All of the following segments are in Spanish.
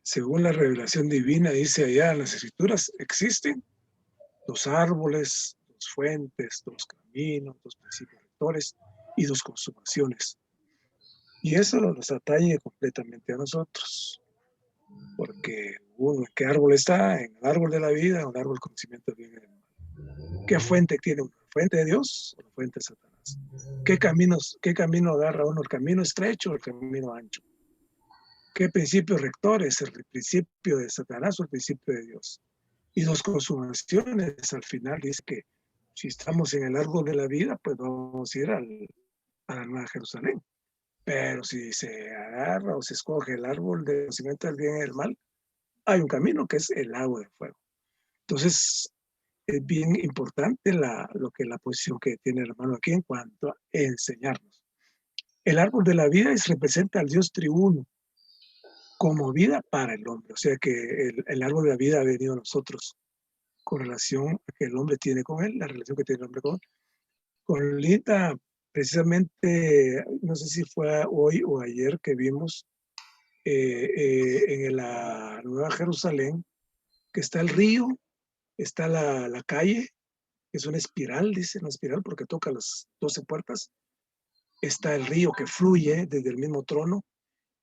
Según la revelación divina, dice allá en las Escrituras, existen dos árboles, dos fuentes, dos caminos, dos principios rectores y dos consumaciones. Y eso nos atañe completamente a nosotros, porque uno, ¿en qué árbol está? En el árbol de la vida o en el árbol del conocimiento del bien y del mal. ¿Qué fuente tiene uno? ¿La fuente de Dios o la fuente de Satanás? ¿Qué camino agarra uno? ¿El camino estrecho o el camino ancho? ¿Qué principio rector es el principio de Satanás o el principio de Dios? Y dos consumaciones, al final dice que si estamos en el árbol de la vida, pues vamos a ir a la Nueva Jerusalén. Pero si se agarra o se escoge el árbol del conocimiento del bien y del mal, hay un camino que es el lago de fuego. Entonces, es bien importante la posición que tiene el hermano aquí en cuanto a enseñarnos. El árbol de la vida representa al Dios triuno como vida para el hombre. O sea que el árbol de la vida ha venido a nosotros con relación a que el hombre tiene con él, la relación que tiene el hombre con él. Con Lita, precisamente, no sé si fue hoy o ayer que vimos en la Nueva Jerusalén, que está el río, está la calle, que es una espiral, dice, una espiral porque toca las 12 puertas, está el río que fluye desde el mismo trono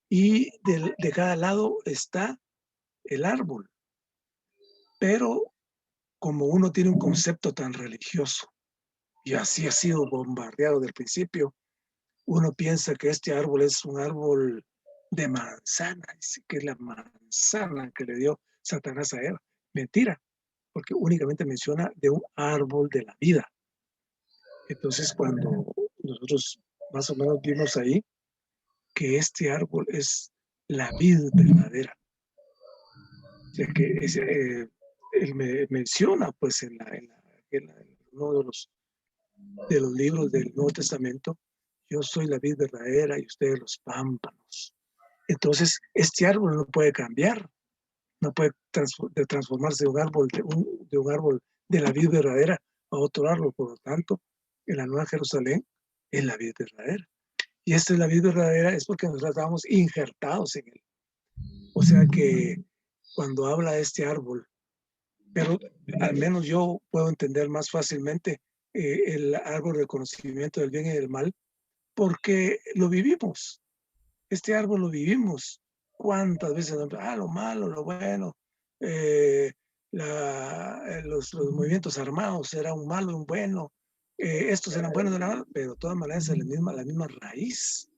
y de cada lado está el árbol. Pero como uno tiene un concepto tan religioso y así ha sido bombardeado del principio, uno piensa que este árbol es un árbol de manzana, que es la manzana que le dio Satanás a Eva. Mentira, porque únicamente menciona de un árbol de la vida. Entonces, cuando nosotros más o menos vimos ahí que este árbol es la vid verdadera, o sea que él menciona, pues, en uno de los libros del Nuevo Testamento, yo soy la vid verdadera y ustedes los pámpanos. Entonces, este árbol no puede cambiar, no puede transformarse de un árbol de la vid verdadera a otro árbol. Por lo tanto, en la Nueva Jerusalén es la vid verdadera. Y esta es la vid verdadera, es porque nosotros estábamos injertados en él. O sea que cuando habla de este árbol, pero al menos yo puedo entender más fácilmente el árbol del conocimiento del bien y del mal, porque lo vivimos. Este árbol lo vivimos. ¿Cuántas veces? Lo malo, lo bueno, eh, los movimientos armados era un malo y un bueno, estos eran buenos, pero de todas maneras es la misma raíz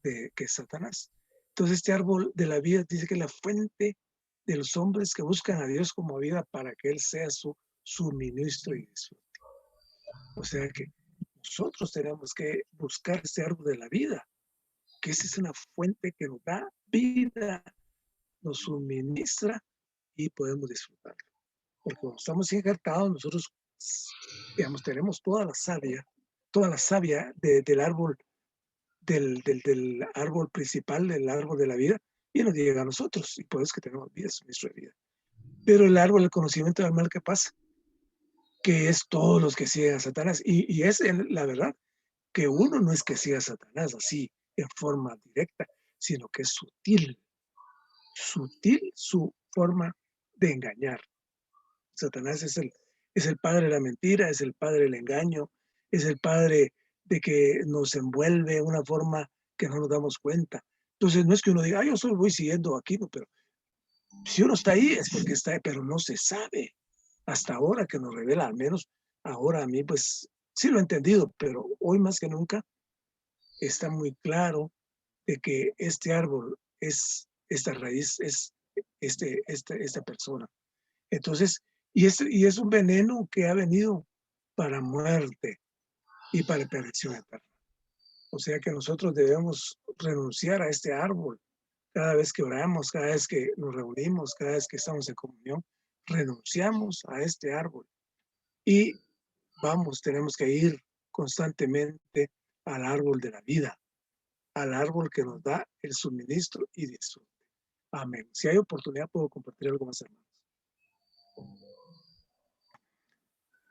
que Satanás. Entonces este árbol de la vida dice que es la fuente de los hombres que buscan a Dios como vida para que Él sea su ministro y disfrute. O sea que nosotros tenemos que buscar este árbol de la vida, que esa es una fuente que nos da vida, nos suministra y podemos disfrutarlo. Porque cuando estamos injertados, nosotros, digamos, tenemos toda la savia del árbol, del árbol principal, del árbol de la vida, y nos llega a nosotros, y por eso es que tenemos vida, suministro de vida. Pero el árbol del conocimiento del mal, ¿qué pasa? Que es todos los que siguen a Satanás, y es la verdad, que uno no es que siga a Satanás así, en forma directa, sino que es sutil su forma de engañar. Satanás es el padre de la mentira, es el padre del engaño, es el padre de que nos envuelve de una forma que no nos damos cuenta. Entonces, no es que uno diga, yo solo voy siguiendo aquí, no, pero si uno está ahí es porque está ahí, pero no se sabe. Hasta ahora que nos revela, al menos ahora a mí, pues sí lo he entendido, pero hoy más que nunca está muy claro de que este árbol esta raíz, es esta persona. Entonces, y es un veneno que ha venido para muerte y para perdición eterna. O sea que nosotros debemos renunciar a este árbol cada vez que oramos, cada vez que nos reunimos, cada vez que estamos en comunión, renunciamos a este árbol y tenemos que ir constantemente al árbol de la vida, al árbol que nos da el suministro y disfrute. Amén. Si hay oportunidad, puedo compartir algo más, hermanos.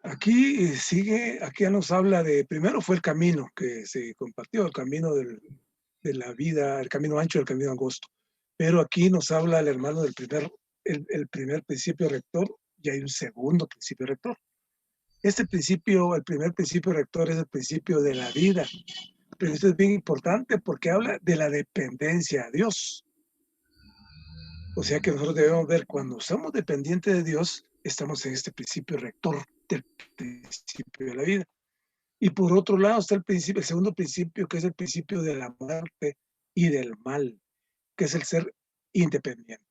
Aquí sigue, aquí ya nos habla de, primero fue el camino que se compartió, el camino de la vida, el camino ancho y el camino angosto. Pero aquí nos habla el hermano del el primer principio rector, y hay un segundo principio rector. Este principio, el primer principio rector es el principio de la vida. Pero esto es bien importante porque habla de la dependencia a Dios. O sea que nosotros debemos ver cuando somos dependientes de Dios, estamos en este principio rector del principio de la vida. Y por otro lado está el segundo principio, que es el principio de la muerte y del mal, que es el ser independiente.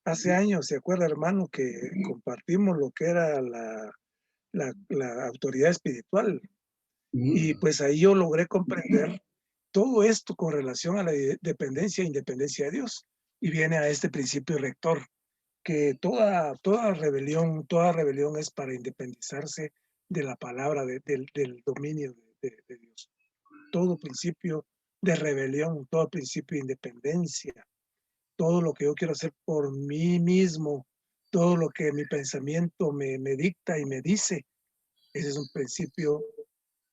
Hace años, ¿se acuerda, hermano, que compartimos lo que era la autoridad espiritual? Y pues ahí yo logré comprender todo esto con relación a la dependencia e independencia de Dios. Y viene a este principio rector, que toda rebelión es para independizarse de la palabra, del dominio de Dios. Todo principio de rebelión, todo principio de independencia, todo lo que yo quiero hacer por mí mismo, todo lo que mi pensamiento me dicta y me dice, ese es un principio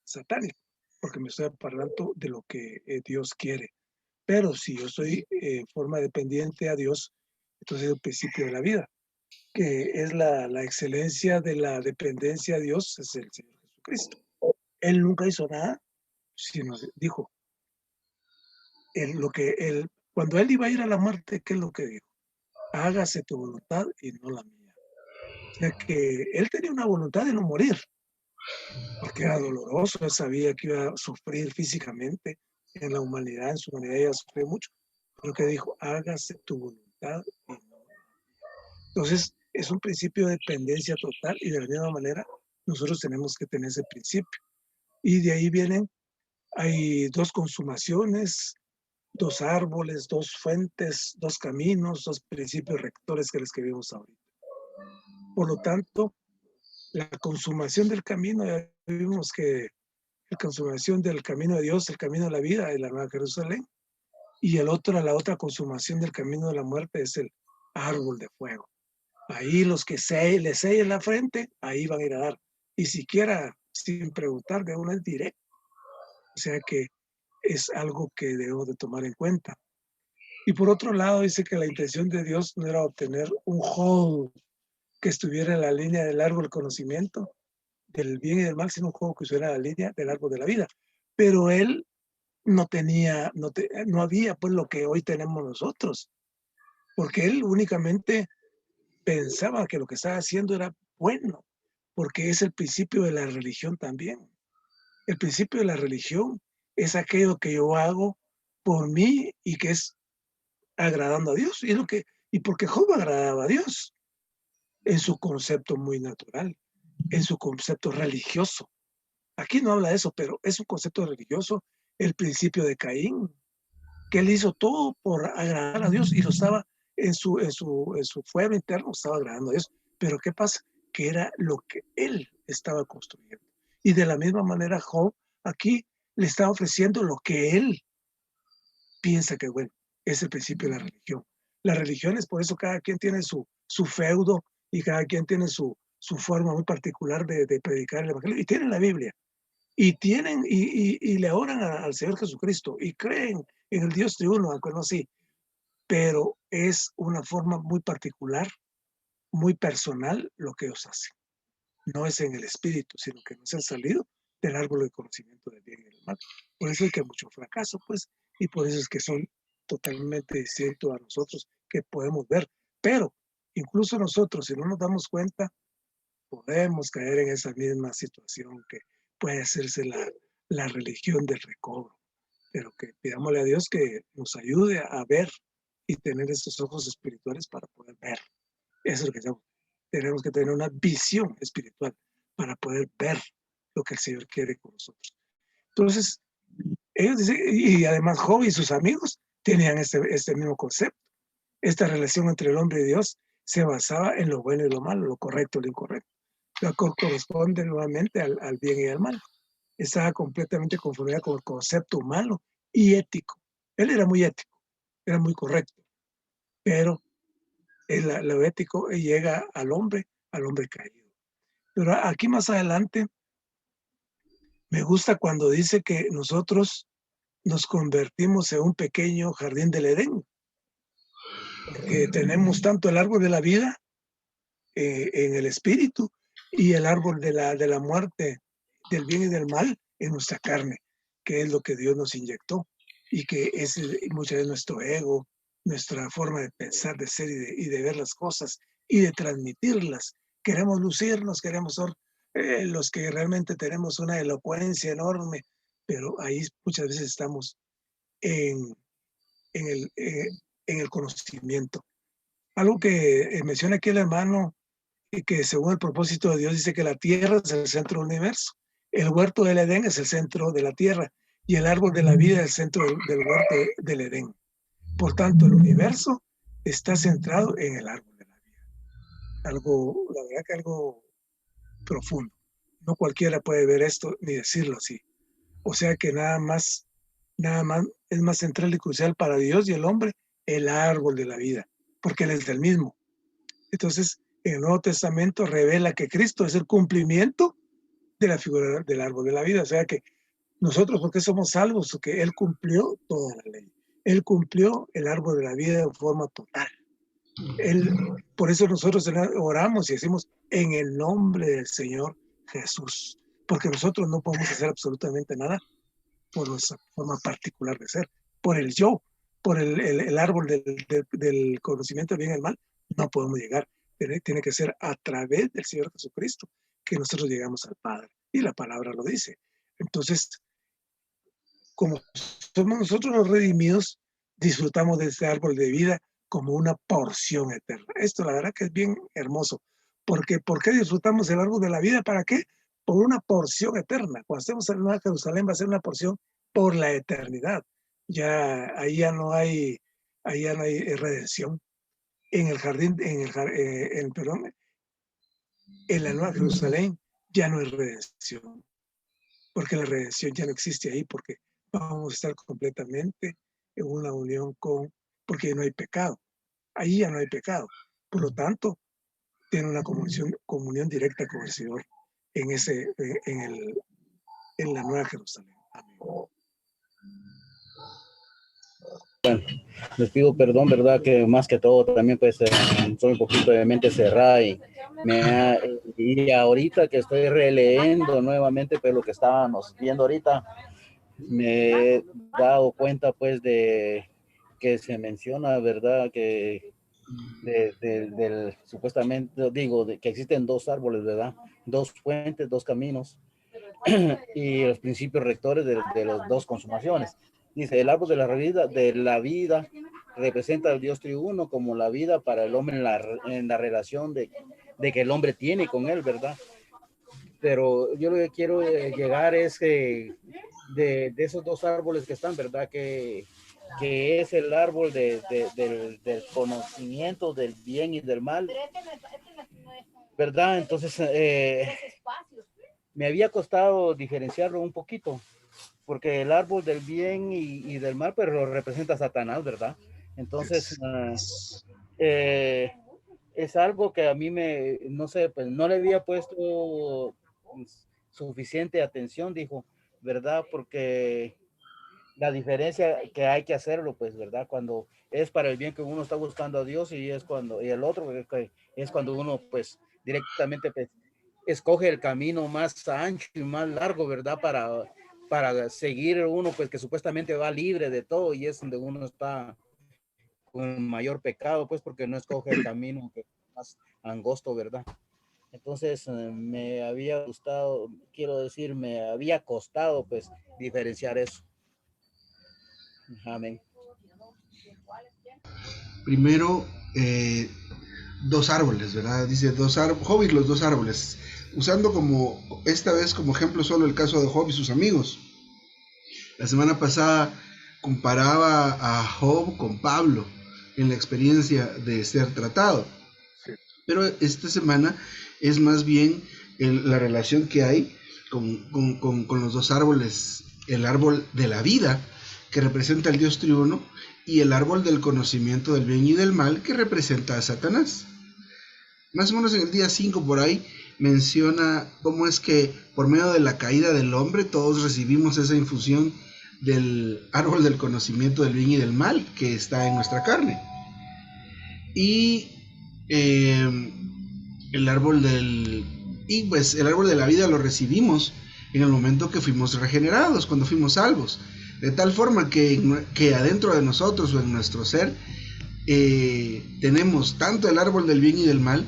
satánico, porque me estoy apartando de lo que Dios quiere. Pero si yo soy en forma dependiente a Dios, entonces es el principio de la vida, que es la excelencia de la dependencia a Dios, es el Señor Jesucristo. Él nunca hizo nada, sino dijo, cuando él iba a ir a la muerte, ¿qué es lo que dijo? Hágase tu voluntad y no la mía. O sea que él tenía una voluntad de no morir, porque era doloroso, él sabía que iba a sufrir físicamente en la humanidad, en su humanidad iba a sufrir mucho, pero que dijo, hágase tu voluntad y no la mía. Entonces, es un principio de dependencia total y de la misma manera nosotros tenemos que tener ese principio. Y de ahí hay dos consumaciones, dos árboles, dos fuentes, dos caminos, dos principios rectores que les vimos ahorita. Por lo tanto, la consumación del camino, ya vimos que la consumación del camino de Dios, el camino de la vida, es la Nueva Jerusalén, y la otra consumación del camino de la muerte es el árbol de fuego. Ahí los que le sellen la frente, ahí van a ir a dar. Y siquiera sin preguntar, de una es directo. O sea que es algo que debemos de tomar en cuenta. Y por otro lado, dice que la intención de Dios no era obtener un juego que estuviera en la línea del árbol del conocimiento, del bien y del mal, sino un juego que estuviera en la línea del árbol de la vida. Pero él no había pues lo que hoy tenemos nosotros, porque él únicamente pensaba que lo que estaba haciendo era bueno, porque es el principio de la religión también. El principio de la religión es aquello que yo hago por mí y que es agradando a Dios. Y porque Job agradaba a Dios en su concepto muy natural, en su concepto religioso. Aquí no habla de eso, pero es un concepto religioso, el principio de Caín, que él hizo todo por agradar a Dios y lo estaba en su fuero interno, estaba agradando a Dios. Pero ¿qué pasa? Que era lo que él estaba construyendo. Y de la misma manera, Job aquí le está ofreciendo lo que él piensa que es bueno. Es el principio de la religión. Las religiones, por eso cada quien tiene su feudo y cada quien tiene su forma muy particular de predicar el evangelio. Y tienen la Biblia. Y le oran al Señor Jesucristo y creen en el Dios triuno, aunque no sí, pero es una forma muy particular, muy personal lo que ellos hacen. No es en el espíritu, sino que no se han salido del árbol de conocimiento del bien y del mal. Por eso es que hay mucho fracaso, pues, y por eso es que son totalmente distintos a nosotros que podemos ver. Pero incluso nosotros, si no nos damos cuenta, podemos caer en esa misma situación que puede hacerse la religión del recobro. Pero que pidámosle a Dios que nos ayude a ver y tener estos ojos espirituales para poder ver. Eso es lo que tenemos que tener una visión espiritual para poder ver lo que el Señor quiere con nosotros. Entonces, ellos dicen, y además Job y sus amigos tenían este mismo concepto. Esta relación entre el hombre y Dios se basaba en lo bueno y lo malo, lo correcto y lo incorrecto. Lo corresponde nuevamente al bien y al mal. Estaba completamente confundida con el concepto humano y ético. Él era muy ético, era muy correcto, pero lo ético llega al hombre caído. Pero aquí más adelante me gusta cuando dice que nosotros nos convertimos en un pequeño jardín del Edén, porque tenemos tanto el árbol de la vida en el espíritu y el árbol de la muerte, del bien y del mal en nuestra carne, que es lo que Dios nos inyectó y que es muchas veces nuestro ego, nuestra forma de pensar, de ser y de ver las cosas y de transmitirlas. Queremos lucirnos, queremos ser los que realmente tenemos una elocuencia enorme, pero ahí muchas veces estamos en, en el conocimiento. Algo que menciona aquí el hermano, y que según el propósito de Dios dice que la tierra es el centro del universo. El huerto del Edén es el centro de la tierra y el árbol de la vida es el centro del huerto del Edén. Por tanto, el universo está centrado en el árbol de la vida. Algo, la verdad que algo profundo. No cualquiera puede ver esto ni decirlo así. O sea que nada más es más central y crucial para Dios y el hombre el árbol de la vida, porque Él es el mismo. Entonces, en el Nuevo Testamento revela que Cristo es el cumplimiento de la figura del árbol de la vida. O sea que nosotros, ¿por qué somos salvos? Porque Él cumplió toda la ley. Él cumplió el árbol de la vida de forma total. Por eso nosotros oramos y decimos en el nombre del Señor Jesús. Porque nosotros no podemos hacer absolutamente nada por nuestra forma particular de ser, por el yo, por el árbol del conocimiento del bien y el mal, no podemos llegar. Tiene que ser a través del Señor Jesucristo que nosotros llegamos al Padre. Y la palabra lo dice. Entonces, como somos nosotros los redimidos, disfrutamos de este árbol de vida como una porción eterna. Esto la verdad que es bien hermoso. Porque, ¿por qué disfrutamos el árbol de la vida? ¿Para qué? Por una porción eterna. Cuando estemos en la Nueva Jerusalén va a ser una porción por la eternidad. Ahí ya no hay redención. En el jardín, perdón, en la Nueva Jerusalén ya no hay redención, porque la redención ya no existe ahí, porque vamos a estar completamente en una unión porque no hay pecado. Ahí ya no hay pecado. Por lo tanto, tiene una comunión directa con el Señor en la Nueva Jerusalén. Amén. Bueno, les pido perdón, ¿verdad? Que más que todo también pues soy un poquito de mente cerrada y ahorita que estoy releyendo nuevamente pues lo que estábamos viendo ahorita, me he dado cuenta pues de que se menciona, ¿verdad? Que del supuestamente, digo, de que existen dos árboles, ¿verdad? Dos fuentes, dos caminos y los principios rectores de las dos consumaciones. Dice, el árbol de la vida representa al Dios triuno como la vida para el hombre en la relación de que el hombre tiene con él, ¿verdad? Pero yo lo que quiero llegar es que de esos dos árboles que están, ¿verdad? Que es el árbol del conocimiento del bien y del mal, ¿verdad? Entonces, me había costado diferenciarlo un poquito, porque el árbol del bien y del mal, pero lo representa Satanás, ¿verdad? Entonces, es algo que a mí no sé, pues no le había puesto suficiente atención, dijo, ¿verdad? Porque la diferencia que hay que hacerlo, pues, ¿verdad? Cuando es para el bien que uno está buscando a Dios y el otro es cuando uno, pues, directamente, pues, escoge el camino más ancho y más largo, ¿verdad? Para seguir uno, pues, que supuestamente va libre de todo y es donde uno está con mayor pecado, pues, porque no escoge el camino que es más angosto, ¿verdad? Entonces, me había gustado, quiero decir, me había costado, pues, diferenciar eso. Amén. Primero, dos árboles, ¿verdad? Dice Job y los dos árboles, usando esta vez como ejemplo solo el caso de Job y sus amigos. La semana pasada comparaba a Job con Pablo en la experiencia de ser tratado. Sí. Pero esta semana es más bien la relación que hay con los dos árboles, el árbol de la vida, que representa al Dios triuno, y el árbol del conocimiento del bien y del mal, que representa a Satanás. Más o menos en el día 5 por ahí menciona cómo es que por medio de la caída del hombre todos recibimos esa infusión del árbol del conocimiento del bien y del mal que está en nuestra carne. Y el árbol el árbol de la vida lo recibimos en el momento que fuimos regenerados, cuando fuimos salvos, de tal forma que adentro de nosotros o en nuestro ser tenemos tanto el árbol del bien y del mal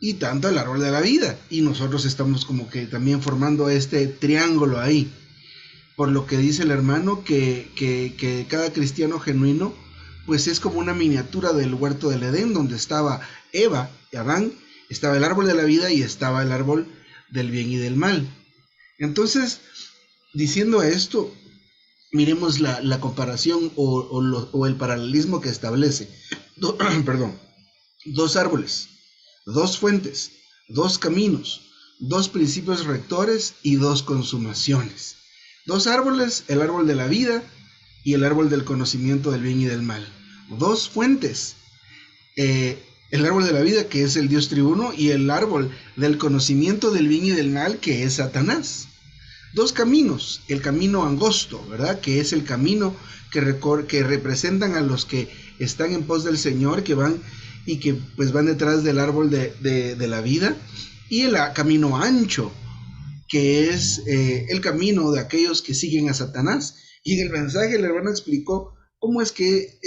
y tanto el árbol de la vida, y nosotros estamos como que también formando este triángulo ahí, por lo que dice el hermano que cada cristiano genuino pues es como una miniatura del huerto del Edén, donde estaba Eva y Adán, estaba el árbol de la vida y estaba el árbol del bien y del mal. Entonces, diciendo esto, miremos la comparación o el paralelismo que establece. Perdón. Dos árboles, dos fuentes, dos caminos, dos principios rectores y dos consumaciones. Dos árboles, el árbol de la vida y el árbol del conocimiento del bien y del mal. Dos fuentes, el árbol de la vida, que es el Dios triuno, y el árbol del conocimiento del bien y del mal, que es Satanás. Dos caminos, el camino angosto, ¿verdad? Que es el camino que representan a los que están en pos del Señor, que van y que pues van detrás del árbol de la vida, y el camino ancho, que es el camino de aquellos que siguen a Satanás. Y en el mensaje el hermano explicó cómo es que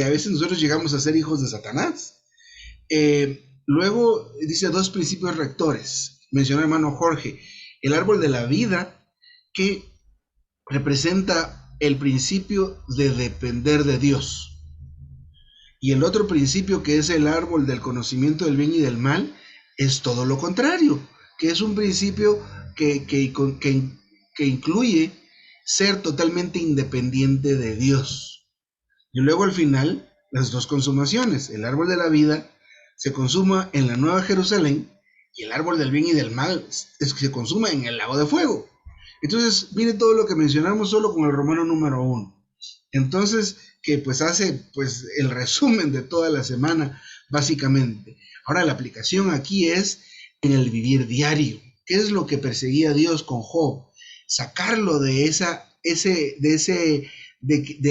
a veces nosotros llegamos a ser hijos de Satanás. Luego dice dos principios rectores. Mencionó el hermano Jorge, el árbol de la vida, que representa el principio de depender de Dios. Y el otro principio, que es el árbol del conocimiento del bien y del mal, es todo lo contrario, que es un principio que incluye ser totalmente independiente de Dios. Y luego al final, las dos consumaciones. El árbol de la vida se consuma en la Nueva Jerusalén y el árbol del bien y del mal se consuma en el lago de fuego. Entonces, mire todo lo que mencionamos solo con el Romano número 1. Entonces, que pues hace pues el resumen de toda la semana, básicamente. Ahora, la aplicación aquí es en el vivir diario. ¿Qué es lo que perseguía Dios con Job? Sacarlo de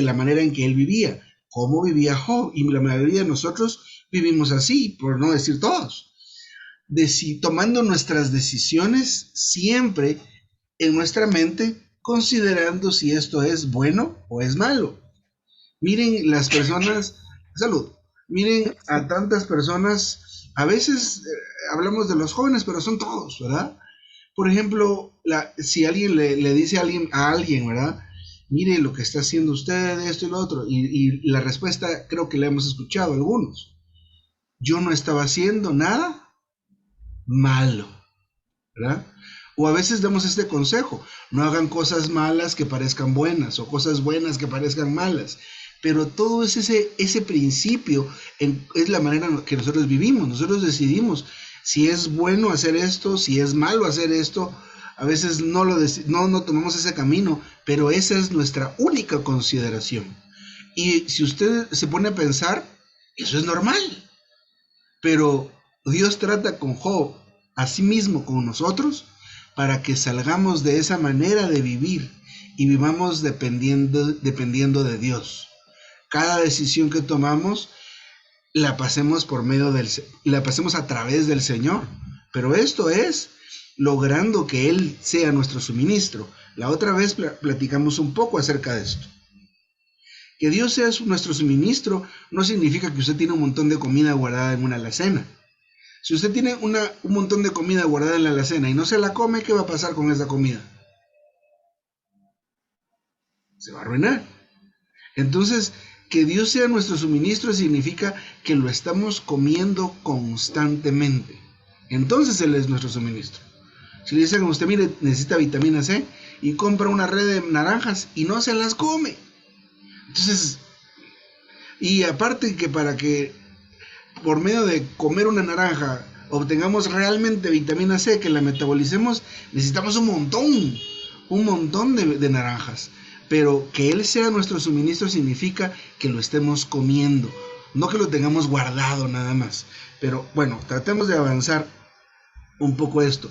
la manera en que él vivía. ¿Cómo vivía Job? Y la mayoría de nosotros vivimos así, por no decir todos. Tomando nuestras decisiones siempre en nuestra mente, considerando si esto es bueno o es malo. Miren las personas, salud, miren a tantas personas, a veces hablamos de los jóvenes, pero son todos, ¿verdad? Por ejemplo, si alguien le dice a alguien, ¿verdad? Mire lo que está haciendo usted, esto y lo otro, y la respuesta creo que la hemos escuchado algunos. Yo no estaba haciendo nada malo, ¿verdad? O a veces damos este consejo, no hagan cosas malas que parezcan buenas o cosas buenas que parezcan malas, pero todo es ese principio, es la manera en que nosotros vivimos. Nosotros decidimos si es bueno hacer esto, si es malo hacer esto. A veces no tomamos ese camino, pero esa es nuestra única consideración. Y si usted se pone a pensar, eso es normal, pero Dios trata con Job, así mismo con nosotros, para que salgamos de esa manera de vivir y vivamos dependiendo de Dios. Cada decisión que tomamos la pasemos a través del Señor, pero esto es logrando que Él sea nuestro suministro. La otra vez platicamos un poco acerca de esto. Que Dios sea nuestro suministro no significa que usted tiene un montón de comida guardada en una alacena. Si usted tiene un montón de comida guardada en la alacena y no se la come, ¿qué va a pasar con esa comida? Se va a arruinar. Entonces, que Dios sea nuestro suministro significa que lo estamos comiendo constantemente. Entonces Él es nuestro suministro. Si le dicen a usted, mire, necesita vitamina C, y compra una red de naranjas y no se las come. Entonces, y aparte que para que por medio de comer una naranja obtengamos realmente vitamina C, que la metabolicemos, necesitamos un montón de naranjas. Pero que Él sea nuestro suministro significa que lo estemos comiendo, no que lo tengamos guardado nada más. Pero bueno, tratemos de avanzar un poco esto.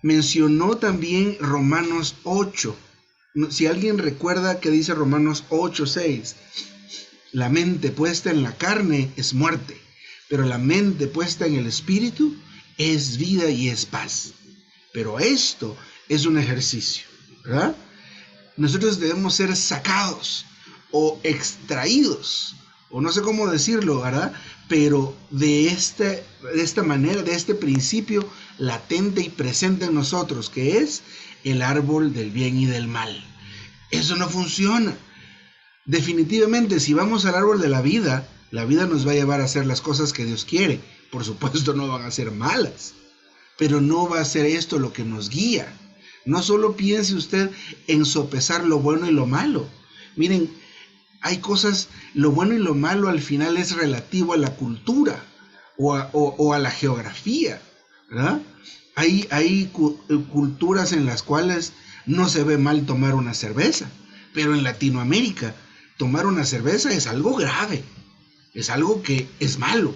Mencionó también Romanos 8, Si alguien recuerda que dice Romanos 8:6, la mente puesta en la carne es muerte, pero la mente puesta en el espíritu es vida y es paz. Pero esto es un ejercicio, ¿verdad? Nosotros debemos ser sacados o extraídos, o no sé cómo decirlo, ¿verdad? Pero de esta manera, de este principio latente y presente en nosotros, que es el árbol del bien y del mal. Eso no funciona. Definitivamente, si vamos al árbol de la vida nos va a llevar a hacer las cosas que Dios quiere. Por supuesto, no van a ser malas, pero no va a ser esto lo que nos guía. No solo piense usted en sopesar lo bueno y lo malo. Miren, hay cosas, lo bueno y lo malo al final es relativo a la cultura o a la geografía, ¿verdad? Hay culturas en las cuales no se ve mal tomar una cerveza, pero en Latinoamérica tomar una cerveza es algo grave, es algo que es malo.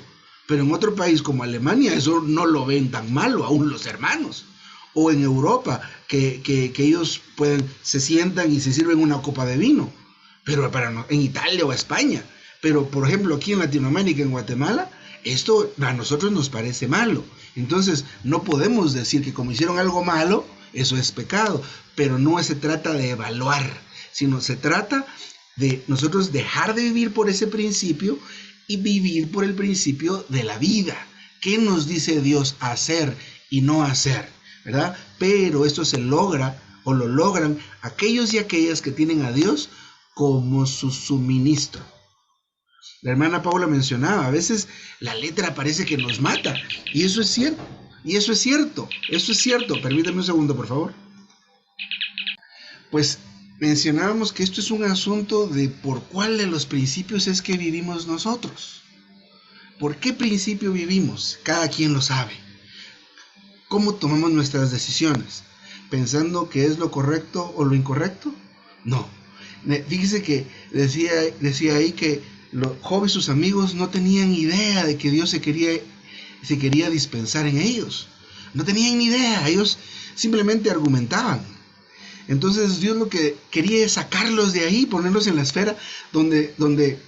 Pero en otro país como Alemania eso no lo ven tan malo, aún los hermanos. O en Europa, que ellos se sientan y se sirven una copa de vino, pero en Italia o España. Pero por ejemplo aquí en Latinoamérica, en Guatemala, esto a nosotros nos parece malo. Entonces no podemos decir que como hicieron algo malo, eso es pecado. Pero no se trata de evaluar, sino se trata de nosotros dejar de vivir por ese principio y vivir por el principio de la vida. ¿Qué nos dice Dios hacer y no hacer? ¿Verdad? Pero esto se logra o lo logran aquellos y aquellas que tienen a Dios como su suministro. La hermana Paula mencionaba, a veces la letra parece que nos mata, y eso es cierto, eso es cierto. Permítame un segundo, por favor. Pues mencionábamos que esto es un asunto de por cuál de los principios es que vivimos nosotros. ¿Por qué principio vivimos? Cada quien lo sabe. ¿Cómo tomamos nuestras decisiones? ¿Pensando que es lo correcto o lo incorrecto? No. Fíjese que decía ahí que Job y sus amigos no tenían idea de que Dios se quería dispensar en ellos. No tenían ni idea, ellos simplemente argumentaban. Entonces Dios lo que quería es sacarlos de ahí, ponerlos en la esfera donde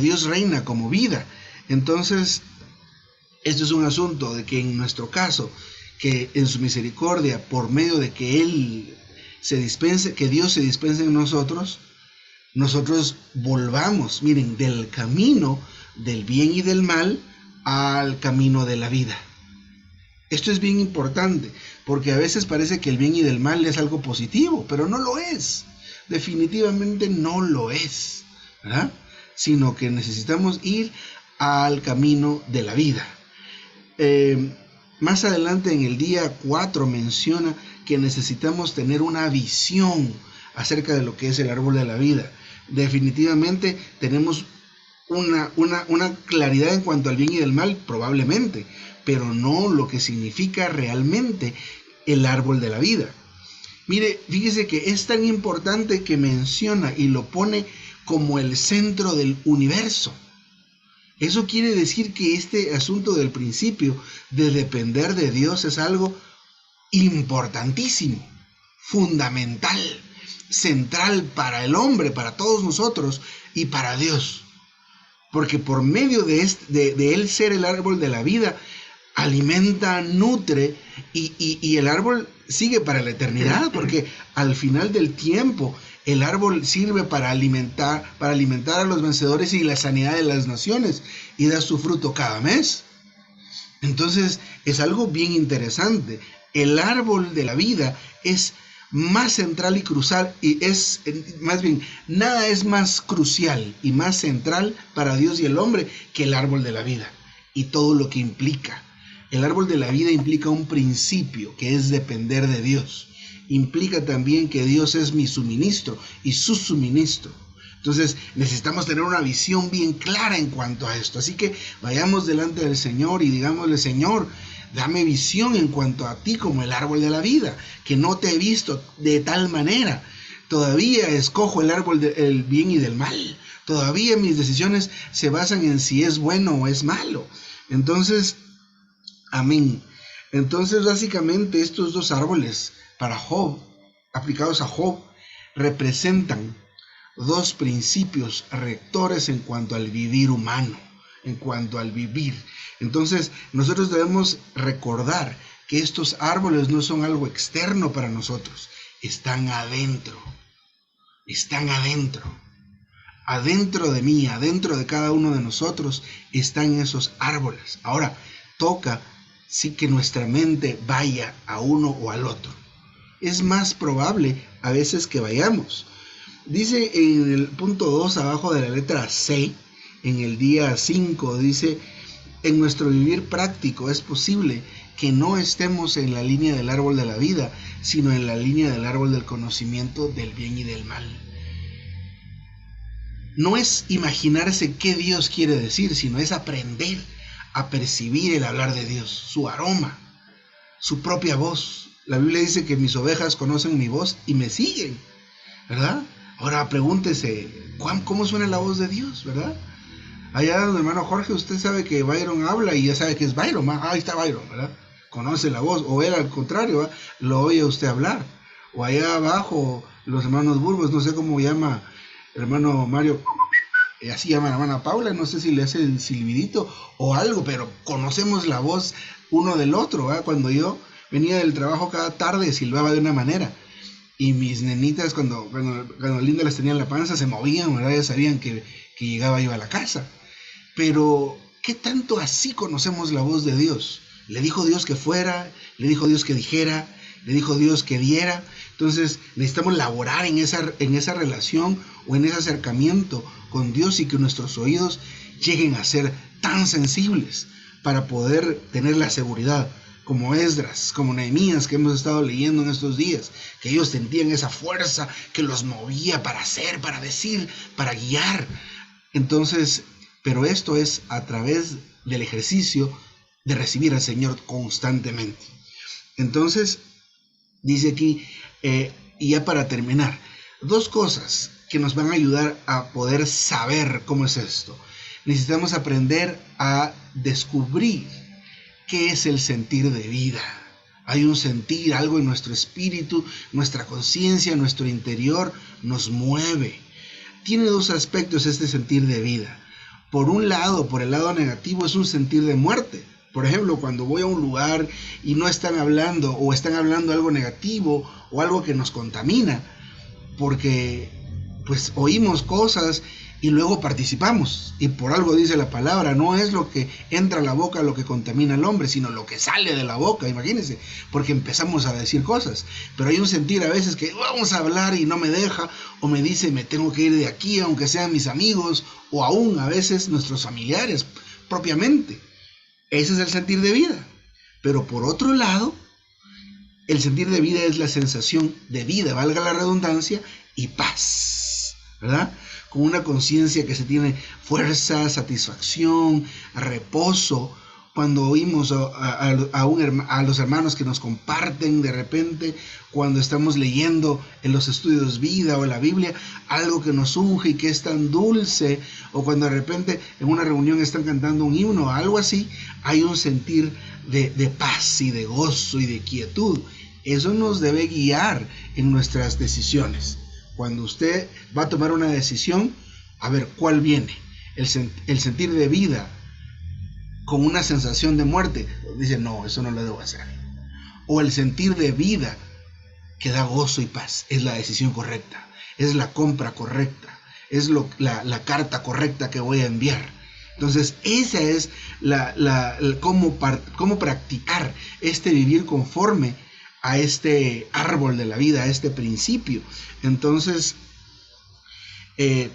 Dios reina como vida. Entonces, esto es un asunto de que en nuestro caso, que en su misericordia, por medio de que que Dios se dispense en nosotros volvamos, miren, del camino del bien y del mal al camino de la vida. Esto es bien importante, porque a veces parece que el bien y del mal es algo positivo, pero no lo es. Definitivamente no lo es, ¿verdad? Sino que necesitamos ir al camino de la vida. Más adelante en el día 4 menciona que necesitamos tener una visión acerca de lo que es el árbol de la vida. Definitivamente tenemos una claridad en cuanto al bien y del mal, probablemente, pero no lo que significa realmente el árbol de la vida. Mire, fíjese que es tan importante que menciona y lo pone como el centro del universo. Eso quiere decir que este asunto del principio de depender de Dios es algo importantísimo, fundamental, central para el hombre, para todos nosotros y para Dios. Porque por medio de él ser el árbol de la vida, alimenta, nutre y el árbol sigue para la eternidad, porque al final del tiempo el árbol sirve para alimentar a los vencedores y la sanidad de las naciones y da su fruto cada mes. Entonces es algo bien interesante. El árbol de la vida es más central y crucial, y es más bien, nada es más crucial y más central para Dios y el hombre que el árbol de la vida y todo lo que implica. El árbol de la vida implica un principio que es depender de Dios. Implica también que Dios es mi suministro y su suministro. Entonces necesitamos tener una visión bien clara en cuanto a esto. Así que vayamos delante del Señor y digámosle: Señor, dame visión en cuanto a ti como el árbol de la vida, que no te he visto de tal manera. Todavía escojo el árbol del bien y del mal. Todavía mis decisiones se basan en si es bueno o es malo. Entonces, amén. Entonces, básicamente, estos dos árboles para Job, aplicados a Job, representan dos principios rectores en cuanto al vivir humano, en cuanto al vivir. Entonces, nosotros debemos recordar que estos árboles no son algo externo para nosotros, están adentro, adentro de mí, adentro de cada uno de nosotros están esos árboles. Ahora, toca sí que nuestra mente vaya a uno o al otro. Es más probable a veces que vayamos. Dice en el punto 2, abajo de la letra C, en el día 5, dice: en nuestro vivir práctico es posible que no estemos en la línea del árbol de la vida, sino en la línea del árbol del conocimiento del bien y del mal. No es imaginarse qué Dios quiere decir, sino es aprender a percibir el hablar de Dios, su aroma, su propia voz. La Biblia dice que mis ovejas conocen mi voz y me siguen, ¿verdad? Ahora pregúntese, ¿cómo suena la voz de Dios, verdad? Allá, hermano Jorge, usted sabe que Byron habla y ya sabe que es Byron, ahí está Byron, ¿verdad? Conoce la voz, o él al contrario, ¿verdad? Lo oye usted hablar. O allá abajo, los hermanos Burgos, no sé cómo llama hermano Mario, así llama la hermana Paula, no sé si le hace el silbidito o algo, pero conocemos la voz uno del otro, ¿verdad? Cuando yo venía del trabajo cada tarde silbaba de una manera, y mis nenitas cuando Linda les tenía en la panza se movían, ¿verdad? Ya sabían que llegaba yo a la casa. Pero ¿qué tanto así conocemos la voz de Dios? Le dijo Dios que fuera, le dijo Dios que dijera, le dijo Dios que diera. Entonces necesitamos laborar en esa relación o en ese acercamiento con Dios, y que nuestros oídos lleguen a ser tan sensibles para poder tener la seguridad, como Esdras, como Nehemías, que hemos estado leyendo en estos días, que ellos sentían esa fuerza que los movía para hacer, para decir, para guiar. Entonces, pero esto es a través del ejercicio de recibir al Señor constantemente. Entonces, dice aquí, y ya para terminar, dos cosas que nos van a ayudar a poder saber cómo es esto. Necesitamos aprender a descubrir qué es el sentir de vida. Hay un sentir, algo en nuestro espíritu, nuestra conciencia, nuestro interior nos mueve. Tiene dos aspectos este sentir de vida. Por un lado, por el lado negativo, es un sentir de muerte. Por ejemplo, cuando voy a un lugar y no están hablando, o están hablando algo negativo o algo que nos contamina, porque pues oímos cosas y luego participamos, y por algo dice la palabra, no es lo que entra a la boca lo que contamina al hombre, sino lo que sale de la boca, imagínense, porque empezamos a decir cosas. Pero hay un sentir a veces que vamos a hablar y no me deja, o me dice me tengo que ir de aquí, aunque sean mis amigos, o aún a veces nuestros familiares propiamente. Ese es el sentir de vida. Pero por otro lado, el sentir de vida es la sensación de vida, valga la redundancia, y paz, ¿verdad? Con una conciencia que se tiene fuerza, satisfacción, reposo. Cuando oímos a los hermanos que nos comparten de repente, cuando estamos leyendo en los estudios vida o en la Biblia, algo que nos unge y que es tan dulce, o cuando de repente en una reunión están cantando un himno o algo así, hay un sentir de paz y de gozo y de quietud. Eso nos debe guiar en nuestras decisiones. Cuando usted va a tomar una decisión, a ver, ¿cuál viene? El sentir de vida con una sensación de muerte, dice, no, eso no lo debo hacer. O el sentir de vida que da gozo y paz, es la decisión correcta, es la compra correcta, es la carta correcta que voy a enviar. Entonces, esa es cómo practicar este vivir conforme a este árbol de la vida, a este principio. Entonces,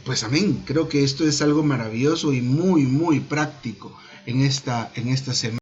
pues amén, creo que esto es algo maravilloso y muy, muy práctico en esta semana.